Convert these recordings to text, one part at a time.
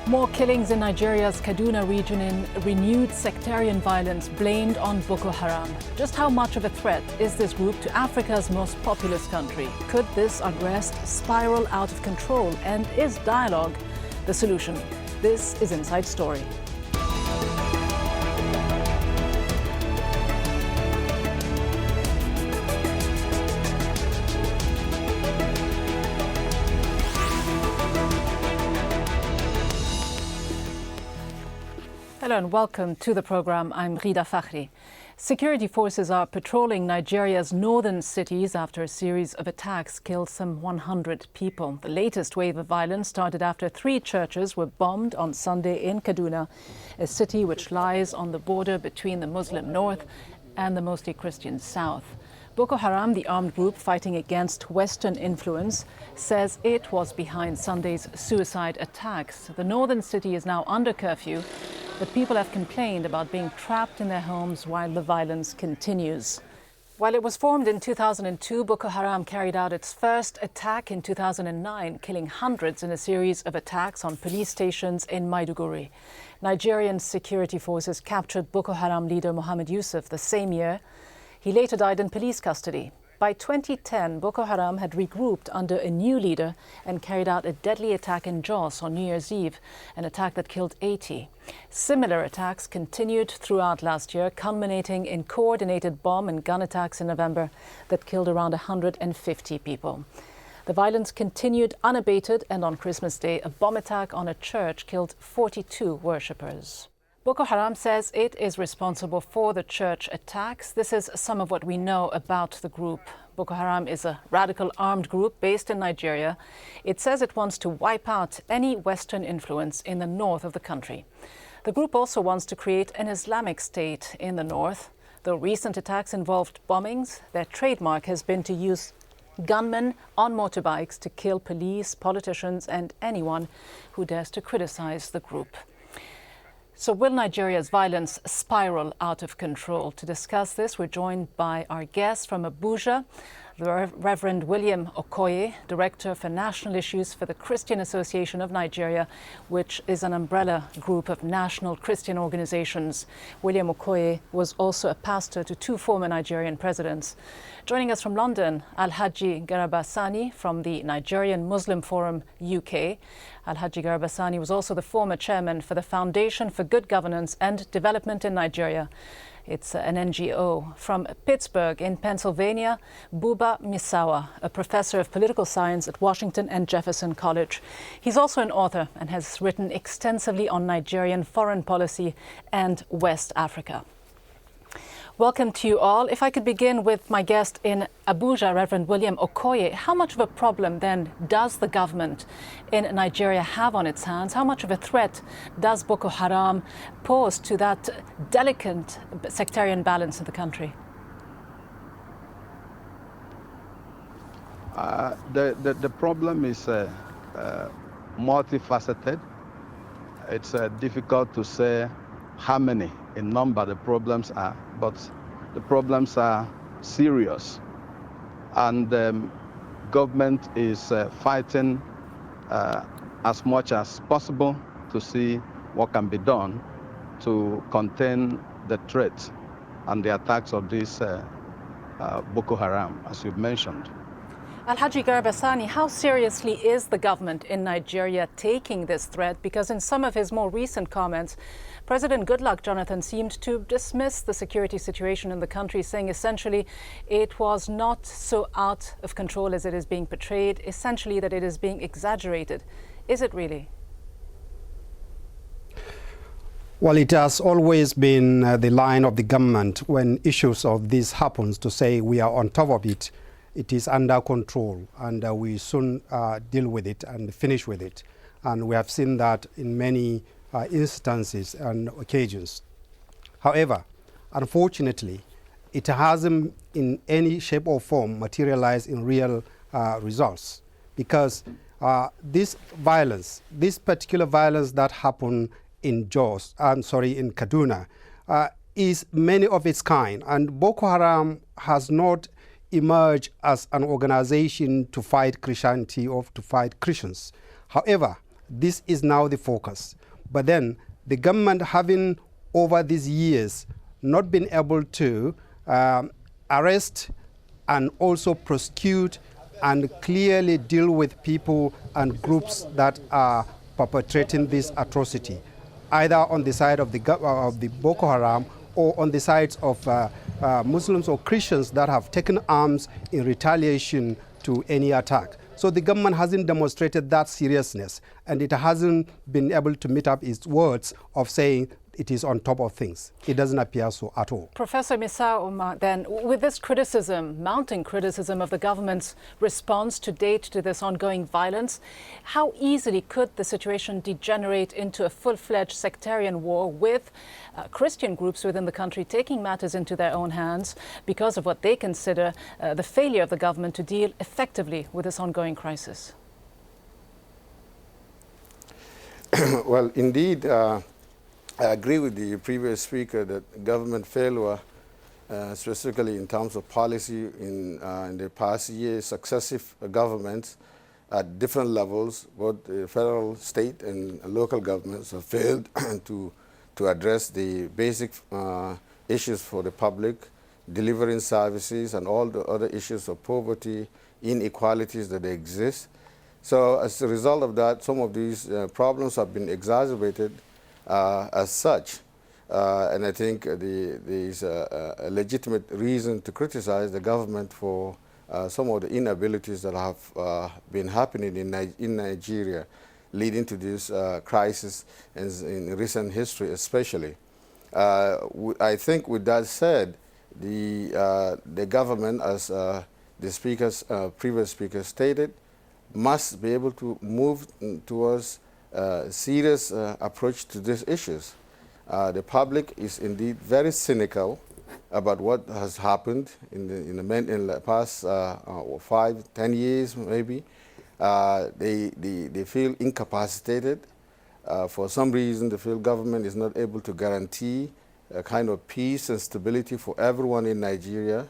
More killings in Nigeria's Kaduna region in renewed sectarian violence blamed on Boko Haram. Just how much of a threat is this group to Africa's most populous country? Could this unrest spiral out of control? And is dialogue the solution? This is Inside Story. Hello and welcome to the program. I'm Rida Fakhri. Security forces are patrolling Nigeria's northern cities after a series of attacks killed some 100 people. The latest wave of violence started after 3 churches were bombed on Sunday in Kaduna, a city which lies on the border between the Muslim north and the mostly Christian south. Boko Haram, the armed group fighting against Western influence, says it was behind Sunday's suicide attacks. The northern city is now under curfew, but people have complained about being trapped in their homes while the violence continues. While it was formed in 2002, Boko Haram carried out its first attack in 2009, killing hundreds in a series of attacks on police stations in Maiduguri. Nigerian security forces captured Boko Haram leader Mohammed Yusuf the same year. He later died in police custody. By 2010, Boko Haram had regrouped under a new leader and carried out a deadly attack in Jos on New Year's Eve, an attack that killed 80. Similar attacks continued throughout last year, culminating in coordinated bomb and gun attacks in November that killed around 150 people. The violence continued unabated, and on Christmas Day, a bomb attack on a church killed 42 worshippers. Boko Haram says it is responsible for the church attacks. This is some of what we know about the group. Boko Haram is a radical armed group based in Nigeria. It says it wants to wipe out any Western influence in the north of the country. The group also wants to create an Islamic state in the north. Though recent attacks involved bombings, their trademark has been to use gunmen on motorbikes to kill police, politicians, and anyone who dares to criticize the group. So will Nigeria's violence spiral out of control? To discuss this, we're joined by our guest from Abuja, the Reverend William Okoye, Director for National Issues for the Christian Association of Nigeria, which is an umbrella group of national Christian organizations. William Okoye was also a pastor to 2 former Nigerian presidents. Joining us from London, Alhaji Garba Sani from the Nigerian Muslim Forum UK. Alhaji Garba Sani was also the former chairman for the Foundation for Good Governance and Development in Nigeria. It's an NGO. From Pittsburgh in Pennsylvania, Buba Misawa, a professor of political science at Washington and Jefferson College. He's also an author and has written extensively on Nigerian foreign policy and West Africa. Welcome to you all. If I could begin with my guest in Abuja, Reverend William Okoye, how much of a problem then does the government in Nigeria have on its hands? How much of a threat does Boko Haram pose to that delicate sectarian balance in the country? The problem is multifaceted. It's difficult to say how many in number the problems are, but the problems are serious. And government is fighting as much as possible to see what can be done to contain the threat and the attacks of this Boko Haram, as you've mentioned. Alhaji Garba Sani, how seriously is the government in Nigeria taking this threat? Because in some of his more recent comments, President Goodluck Jonathan seemed to dismiss the security situation in the country, saying essentially it was not so out of control as it is being portrayed, essentially that it is being exaggerated. Is it really? Well, it has always been the line of the government when issues of this happens to say we are on top of it. It is under control, and we soon deal with it and finish with it. And we have seen that in many instances and occasions. However, unfortunately, it hasn't in any shape or form materialized in real results, because this violence, this particular violence that happened in in Kaduna, is many of its kind, and Boko Haram has not emerged as an organization to fight Christianity or to fight Christians. However, This is now the focus. But then the government, having over these years not been able to arrest and also prosecute and clearly deal with people and groups that are perpetrating this atrocity, either on the side of the Boko Haram or on the sides of Muslims or Christians that have taken arms in retaliation to any attack. So the government hasn't demonstrated that seriousness, and it hasn't been able to meet up its words of saying it is on top of things. It doesn't appear so at all. Professor Misawa, then, with this criticism, mounting criticism of the government's response to date to this ongoing violence, how easily could the situation degenerate into a full-fledged sectarian war with Christian groups within the country taking matters into their own hands because of what they consider the failure of the government to deal effectively with this ongoing crisis? Well, indeed, I agree with the previous speaker that government failure, specifically in terms of policy in the past years, successive governments at different levels, both the federal, state, and local governments have failed to address the basic issues for the public, delivering services and all the other issues of poverty, inequalities that exist. So as a result of that, some of these problems have been exacerbated as such. And I think there is a legitimate reason to criticize the government for some of the inabilities that have been happening in Nigeria, leading to this crisis in recent history especially. I think with that said, the government, as the previous speaker stated, must be able to move towards a serious approach to these issues. The public is indeed very cynical about what has happened in the past 5, 10 years maybe. They feel incapacitated. For some reason, they feel government is not able to guarantee a kind of peace and stability for everyone in Nigeria.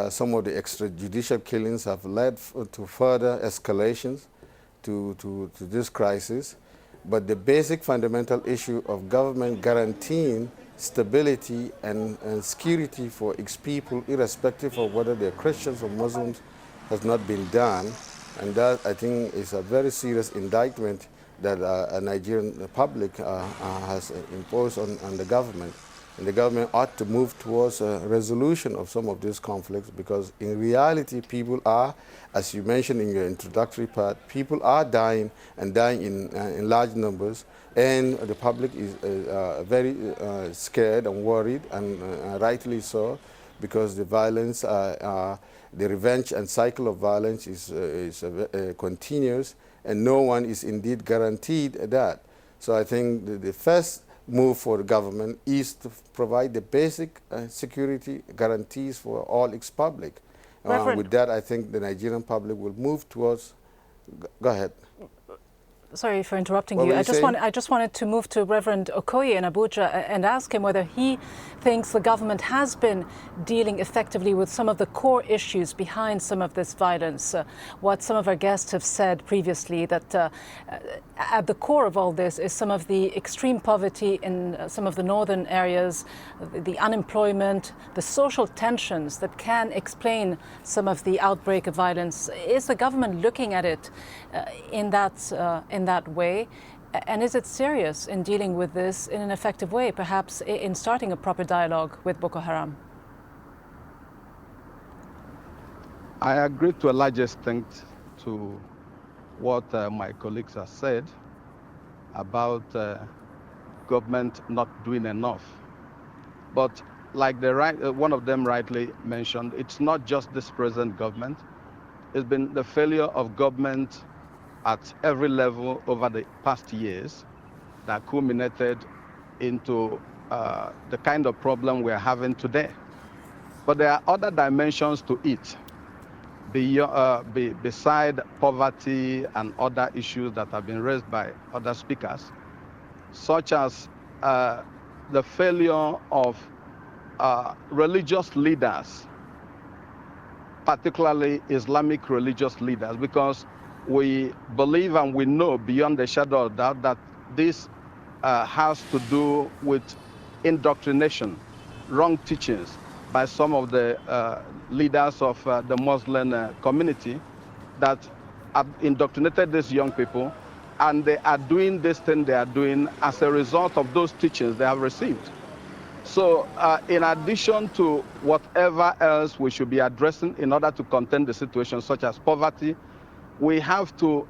Some of the extrajudicial killings have led to further escalations to this crisis. But the basic fundamental issue of government guaranteeing stability and security for its people, irrespective of whether they're Christians or Muslims, has not been done. And that, I think, is a very serious indictment that a Nigerian public has imposed on the government. And the government ought to move towards a resolution of some of these conflicts, because in reality, people are, as you mentioned in your introductory part, people are dying and dying in large numbers, and the public is very scared and worried, and rightly so, because the violence, the revenge and cycle of violence is continuous, and no one is indeed guaranteed that. So I think the first move for the government is to provide the basic security guarantees for all its public. With that, I think the Nigerian public will move towards. Go ahead. Sorry for interrupting you. I just wanted to move to Reverend Okoye in Abuja and ask him whether he thinks the government has been dealing effectively with some of the core issues behind some of this violence. What some of our guests have said previously, that at the core of all this is some of the extreme poverty in some of the northern areas, the unemployment, the social tensions that can explain some of the outbreak of violence. Is the government looking at it in that way? And is it serious in dealing with this in an effective way, perhaps in starting a proper dialogue with Boko Haram? I agree to a large extent to what my colleagues have said about government not doing enough. But like one of them rightly mentioned, it's not just this present government. It's been the failure of government at every level over the past years that culminated into the kind of problem we're having today. But there are other dimensions to it, beside poverty and other issues that have been raised by other speakers, such as the failure of religious leaders, particularly Islamic religious leaders, because we believe and we know beyond a shadow of doubt that this has to do with indoctrination, wrong teachings by some of the leaders of the Muslim community that have indoctrinated these young people, and they are doing this thing they are doing as a result of those teachings they have received. So in addition to whatever else we should be addressing in order to contain the situation, such as poverty, we have to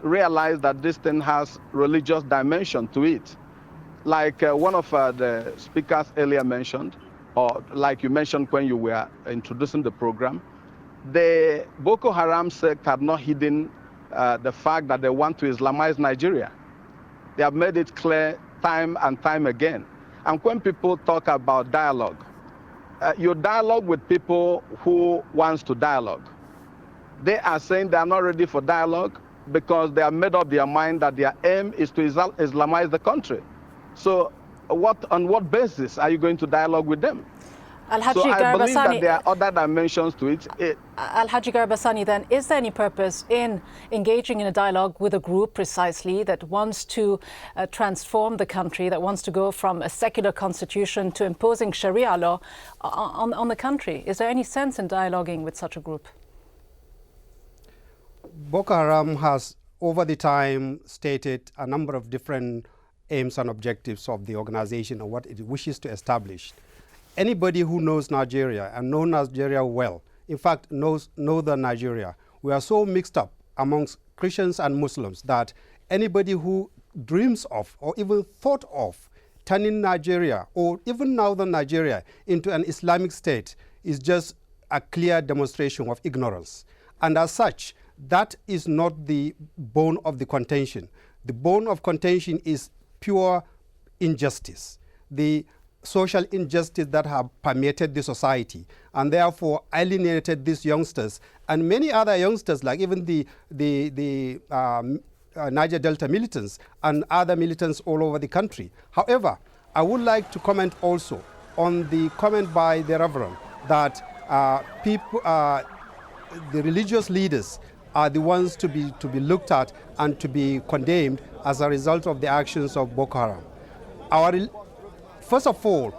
realize that this thing has religious dimension to it. Like one of the speakers earlier mentioned, or like you mentioned when you were introducing the program, the Boko Haram sect have not hidden the fact that they want to Islamize Nigeria. They have made it clear time and time again. And when people talk about dialogue, you dialogue with people who wants to dialogue. They are saying they are not ready for dialogue because they have made up their mind that their aim is to Islamize the country. So on what basis are you going to dialogue with them? Alhaji So I Garba believe Sani, that there are other dimensions to it. Alhaji Garba Sani, then, is there any purpose in engaging in a dialogue with a group precisely that wants to transform the country, that wants to go from a secular constitution to imposing Sharia law on the country? Is there any sense in dialoguing with such a group? Boko Haram has, over the time, stated a number of different aims and objectives of the organization and what it wishes to establish. Anybody who knows Nigeria and knows Nigeria well, in fact knows northern Nigeria, we are so mixed up amongst Christians and Muslims that anybody who dreams of or even thought of turning Nigeria or even northern Nigeria into an Islamic state is just a clear demonstration of ignorance. And as such, that is not the bone of the contention. The bone of contention is pure injustice. The social injustice that have permeated the society and therefore alienated these youngsters and many other youngsters, like even the Niger Delta militants and other militants all over the country. However, I would like to comment also on the comment by the Reverend that the religious leaders are the ones to be looked at and to be condemned as a result of the actions of Boko Haram. First of all,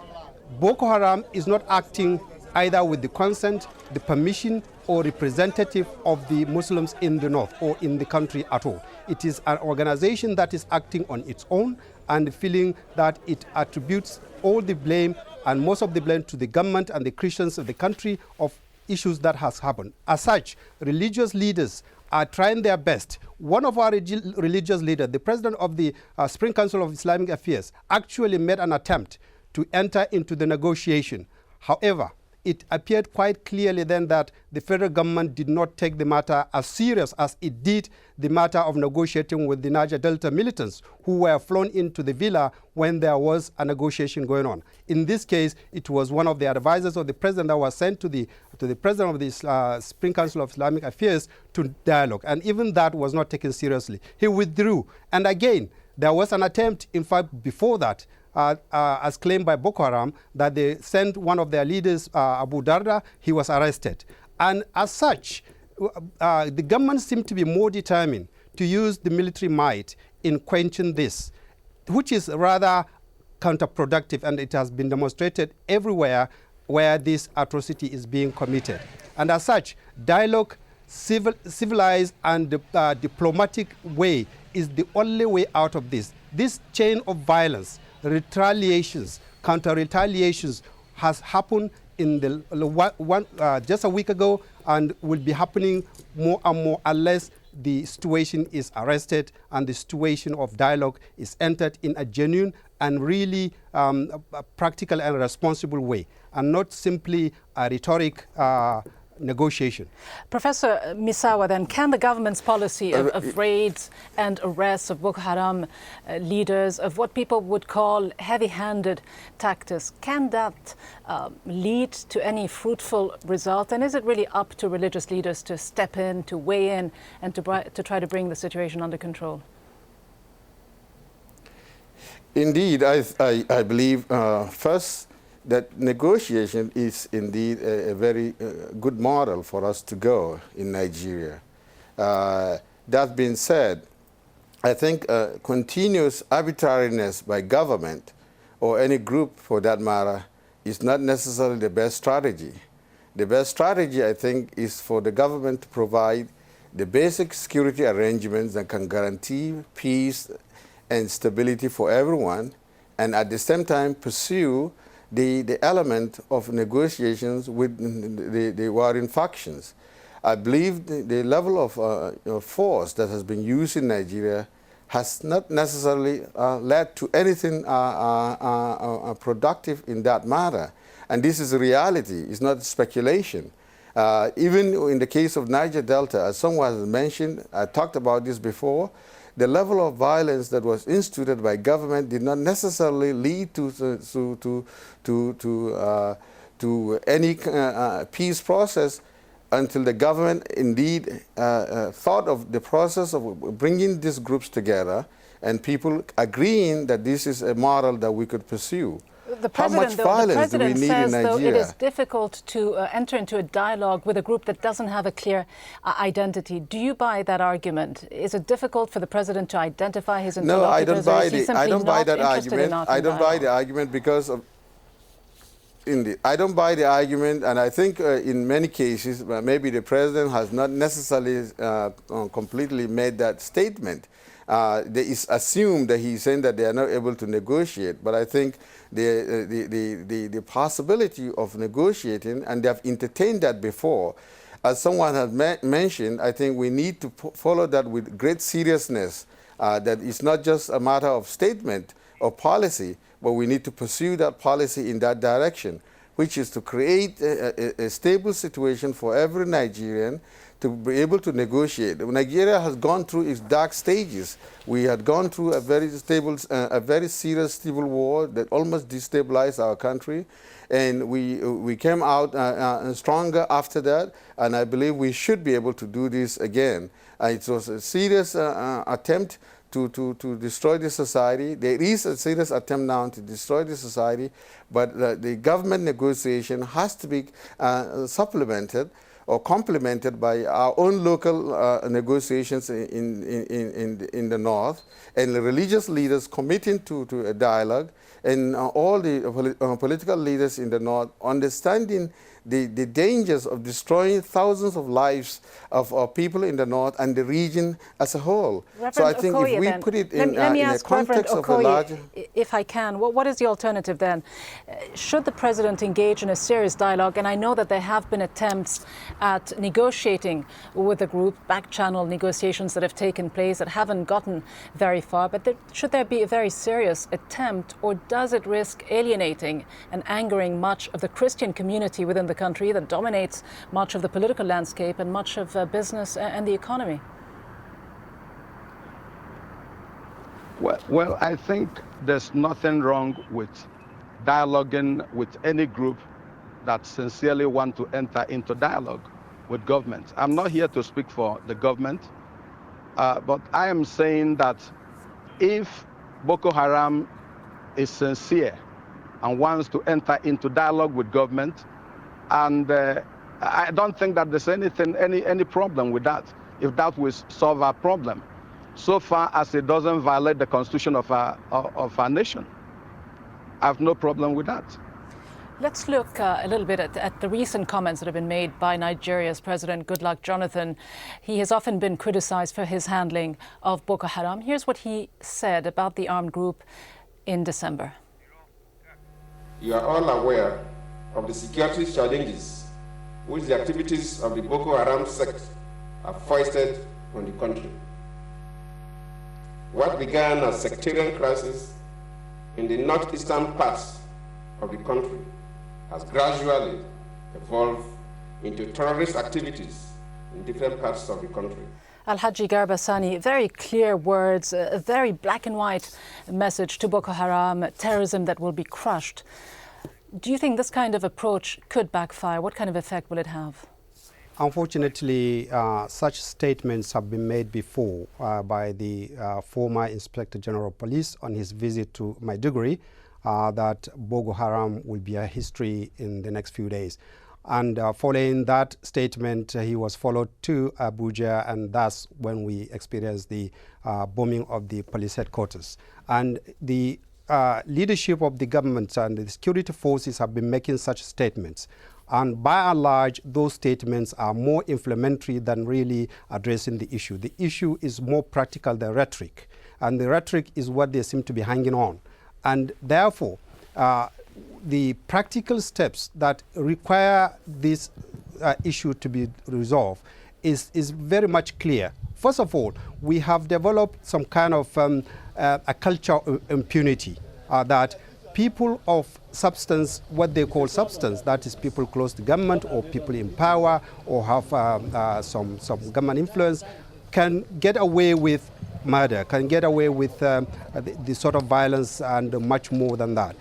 Boko Haram is not acting either with the consent, the permission, or representative of the Muslims in the north or in the country at all. It is an organization that is acting on its own and feeling that it attributes all the blame and most of the blame to the government and the Christians of the country of issues that has happened. As such, religious leaders are trying their best. One of our religious leaders, the president of the Supreme Council of Islamic Affairs, actually made an attempt to enter into the negotiation. However, it appeared quite clearly then that the federal government did not take the matter as serious as it did the matter of negotiating with the Niger Delta militants who were flown into the villa when there was a negotiation going on. In this case, it was one of the advisors of the president that was sent to the president of the Supreme Council of Islamic Affairs to dialogue, and even that was not taken seriously. He withdrew, and again, there was an attempt, in fact, before that, as claimed by Boko Haram, that they sent one of their leaders, Abu Darda. He was arrested. And as such, the government seemed to be more determined to use the military might in quenching this, which is rather counterproductive, and it has been demonstrated everywhere where this atrocity is being committed. And as such, dialogue, civilized and diplomatic way is the only way out of this. This chain of violence, retaliations, counter-retaliations has happened in just a week ago and will be happening more and more unless the situation is arrested and the situation of dialogue is entered in a genuine and really practical and responsible way, and not simply a rhetoric negotiation. Professor Misawa, then, can the government's policy of raids and arrests of Boko Haram leaders, of what people would call heavy-handed tactics, can that lead to any fruitful result? And is it really up to religious leaders to step in, to weigh in, and to try to bring the situation under control? Indeed, I believe, first, that negotiation is indeed a very good model for us to go in Nigeria. That being said, I think continuous arbitrariness by government, or any group for that matter, is not necessarily the best strategy. The best strategy, I think, is for the government to provide the basic security arrangements that can guarantee peace and stability for everyone, and at the same time pursue the element of negotiations with the warring factions. I believe the level of force that has been used in Nigeria has not necessarily led to anything productive in that matter. And this is a reality, it's not speculation. Even in the case of Niger Delta, as someone has mentioned, I talked about this before, the level of violence that was instituted by government did not necessarily lead to any peace process until the government indeed thought of the process of bringing these groups together and people agreeing that this is a model that we could pursue. How much violence do we need in Nigeria? Though, it is difficult to enter into a dialogue with a group that doesn't have a clear identity. Do you buy that argument? Is it difficult for the president to identify his interlocutors? No, I don't buy that argument. I don't buy the argument because of I don't buy the argument, and I think in many cases, maybe the president has not necessarily completely made that statement. It is assumed that he's saying that they are not able to negotiate, but I think the possibility of negotiating, and they have entertained that before. As someone has mentioned, I think we need to follow that with great seriousness, that it's not just a matter of statement or policy, but we need to pursue that policy in that direction, which is to create a stable situation for every Nigerian to be able to negotiate. Nigeria has gone through its dark stages. We had gone through a very serious civil war that almost destabilized our country, and we came out stronger after that, and I believe we should be able to do this again. It was a serious attempt to destroy the society. There is a serious attempt now to destroy the society, but the government negotiation has to be supplemented or complemented by our own local negotiations in the north, and the religious leaders committing to a dialogue, and all the political leaders in the north understanding the dangers of destroying thousands of lives of people in the north and the region as a whole. Reverend so I think Okoye, if we then, put it let me in a ask Reverend context Okoye, of a larger... if I can, what is the alternative then? Should the president engage in a serious dialogue? And I know that there have been attempts at negotiating with the group, back-channel negotiations that have taken place that haven't gotten very far, but should there be a very serious attempt, or does it risk alienating and angering much of the Christian community within the country that dominates much of the political landscape and much of business and the economy? Well, I think there's nothing wrong with dialoguing with any group that sincerely want to enter into dialogue with government. I'm not here to speak for the government, but I am saying that if Boko Haram is sincere and wants to enter into dialogue with government, and I don't think that there's any problem with that, if that will solve our problem, so far as it doesn't violate the constitution of our nation. I have no problem with that. Let's look a little bit at the recent comments that have been made by Nigeria's President Goodluck Jonathan. He has often been criticized for his handling of Boko Haram. Here's what he said about the armed group in December. You are all aware of the security challenges which the activities of the Boko Haram sect have foisted on the country. What began as sectarian crisis in the northeastern parts of the country has gradually evolved into terrorist activities in different parts of the country. Alhaji Garba Sani, very clear words, a very black and white message to Boko Haram, terrorism that will be crushed. Do you think this kind of approach could backfire? What kind of effect will it have? Unfortunately, such statements have been made before by the former Inspector General of Police on his visit to Maiduguri, that Boko Haram will be a history in the next few days. And following that statement, he was followed to Abuja, and that's when we experienced the bombing of the police headquarters. And the leadership of the government and the security forces have been making such statements. And by and large, those statements are more inflammatory than really addressing the issue. The issue is more practical than rhetoric. And the rhetoric is what they seem to be hanging on. And therefore, the practical steps that require this issue to be resolved is very much clear. First of all, we have developed some kind of a culture of impunity that people of substance, what they call substance, that is people close to government or people in power or have some government influence, can get away with murder, can get away with the sort of violence and much more than that.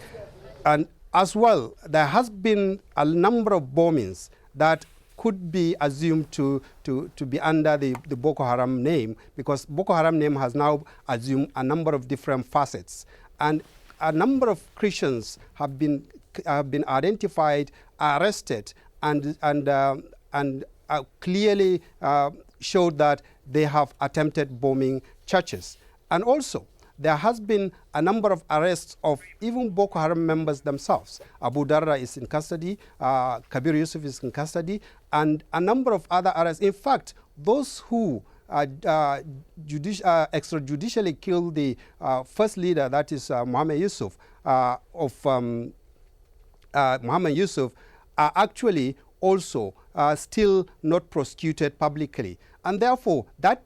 And as well, there has been a number of bombings that could be assumed to be under the Boko Haram name, because Boko Haram name has now assumed a number of different facets. And a number of Christians have been identified, arrested, and clearly showed that they have attempted bombing churches. And also, there has been a number of arrests of even Boko Haram members themselves. Abu Darra is in custody, Kabir Yusuf is in custody, and a number of other arrests. In fact, those who extrajudicially killed the first leader, that is Mohammed Yusuf, are actually also still not prosecuted publicly. And therefore, that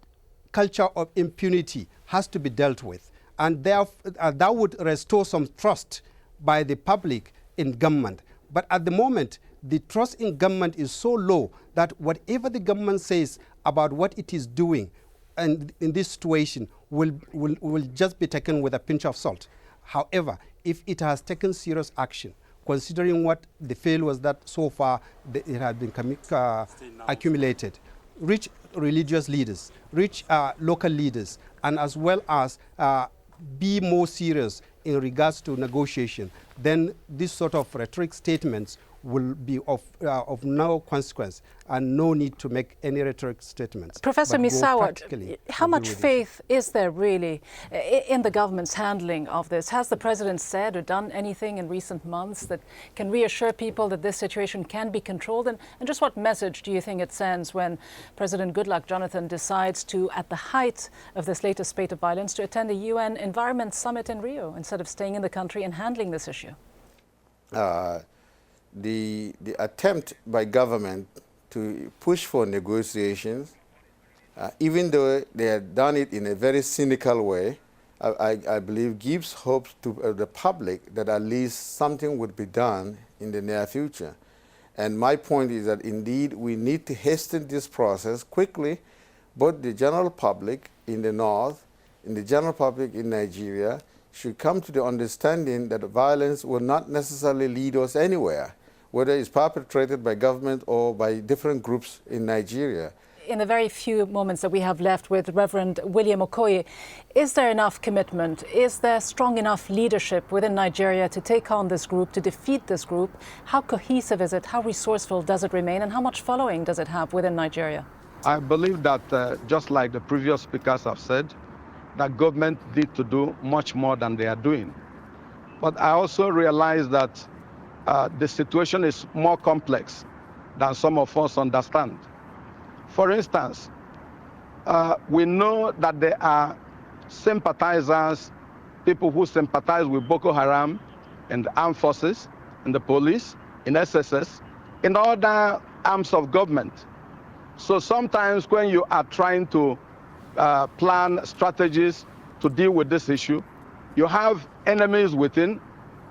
culture of impunity has to be dealt with. And that would restore some trust by the public in government. But at the moment, the trust in government is so low that whatever the government says about what it is doing and in this situation will just be taken with a pinch of salt. However, if it has taken serious action, considering what the failures that so far it has been accumulated, reach religious leaders, reach local leaders, and as well as be more serious in regards to negotiation, then this sort of rhetoric statements will be of no consequence and no need to make any rhetoric statements. Professor Misawa, how much faith is there really in the government's handling of this? Has the president said or done anything in recent months that can reassure people that this situation can be controlled? And just what message do you think it sends when President Goodluck Jonathan decides to, at the height of this latest spate of violence, to attend the UN Environment Summit in Rio instead of staying in the country and handling this issue? The attempt by government to push for negotiations, even though they had done it in a very cynical way, I believe gives hope to the public that at least something would be done in the near future. And my point is that indeed we need to hasten this process quickly. Both the general public in the north and the general public in Nigeria should come to the understanding that violence will not necessarily lead us anywhere, whether it's perpetrated by government or by different groups in Nigeria. In the very few moments that we have left with Reverend William Okoye, is there enough commitment? Is there strong enough leadership within Nigeria to take on this group, to defeat this group? How cohesive is it? How resourceful does it remain? And how much following does it have within Nigeria? I believe that, just like the previous speakers have said, that government need to do much more than they are doing. But I also realize that the situation is more complex than some of us understand. For instance, we know that there are sympathizers, people who sympathize with Boko Haram in the armed forces, in the police, in SSS, in other arms of government. So sometimes when you are trying to plan strategies to deal with this issue, you have enemies within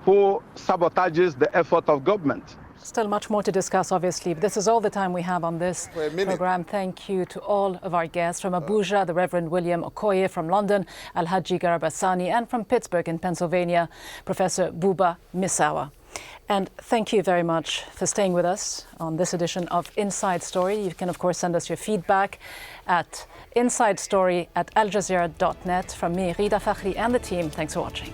who sabotages the effort of government. Still much more to discuss, obviously, but this is all the time we have on this program. Thank you to all of our guests from Abuja, the Reverend William Okoye, from London, Alhaji Garba Sani, and from Pittsburgh in Pennsylvania, Professor Buba Misawa. And thank you very much for staying with us on this edition of Inside Story. You can, of course, send us your feedback at insidestory@aljazeera.net. From me, Rida Fakhri, and the team, thanks for watching.